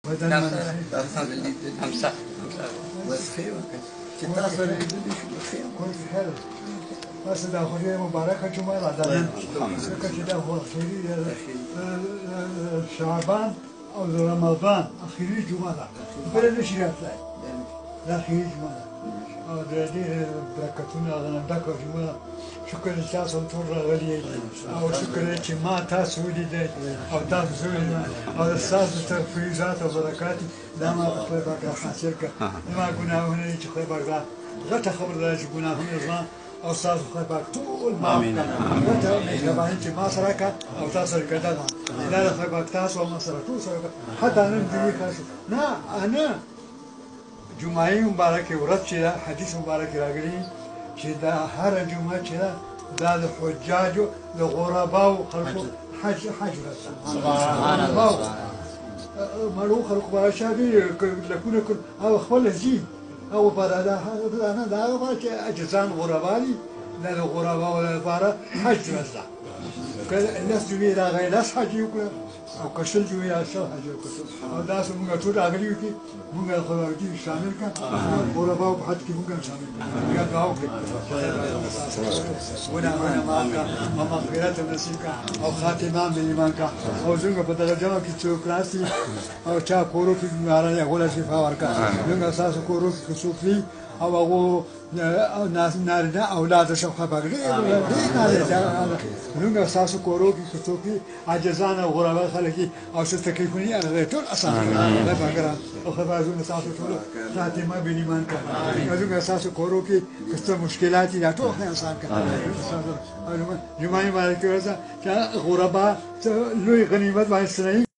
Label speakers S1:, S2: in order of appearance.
S1: بدل
S2: خمسة
S1: كنت حلو بس ده خير مباركة جمعة عدنا كده هو خير شعبان أو رمضان أخير جمعة بلا نشرات لا خير جمعة أو ده بركتنا أنا دكتور جمعة شكرا تاسو ټول راغلي او شکر چې ما تاسو ولیدل او تاسو او تاسو ته فیضات او برکات دا ما خپل برکات حاصل کړ ما ګناهونه چې خپل برکات غته خبر ده چې ګناهونه زما او تاسو خپل برکات ټول معاف کړه غته مهرباني چې ما سره کا او تاسو سره کړه دا خپل برکات تاسو او ما سره ټول سره حتی نن دې کاسو نه انا جمعه مبارکه ورځ چې حدیث مبارک راغلی چې دا هر جمعه چې دا د حجاجو د غرباو خلکو حج
S2: سبحان الله
S1: مړو خلکو به شابي لکونه کول او خپل زی او برادا انا دا چې اجزان غربا دي د غرباو لپاره حج وسه کله الناس جوړي راغی ناس حج وکړه او کشل جوړي راځه حج وکړه او دا څنګه ټول راغلي دي موږ خو دې شامل کړه غرباو په حج کې موږ شامل کړه یا دعا وکړه ونا ما مغفرت نصیب او خاتمه به ایمان کا او څنګه په دغه جواب کې څوک راسي او چا کورو کې مارانه غوړه شفا ورکا موږ اساس کورو کې څوک او هغه ناس نارینه اولاد شو خبر موږ اساس کورو کې څوک عاجزان او غربا خلک او څه تکلیفونه هغه ټول اساس نه بګرا او خبرونه اساس ټول خاتمه به ایمان کا موږ اساس کورو کې څه مشکلات دي ټول نه انسان کا جمعه مبارکه چې غربا لوی غنیمت باندې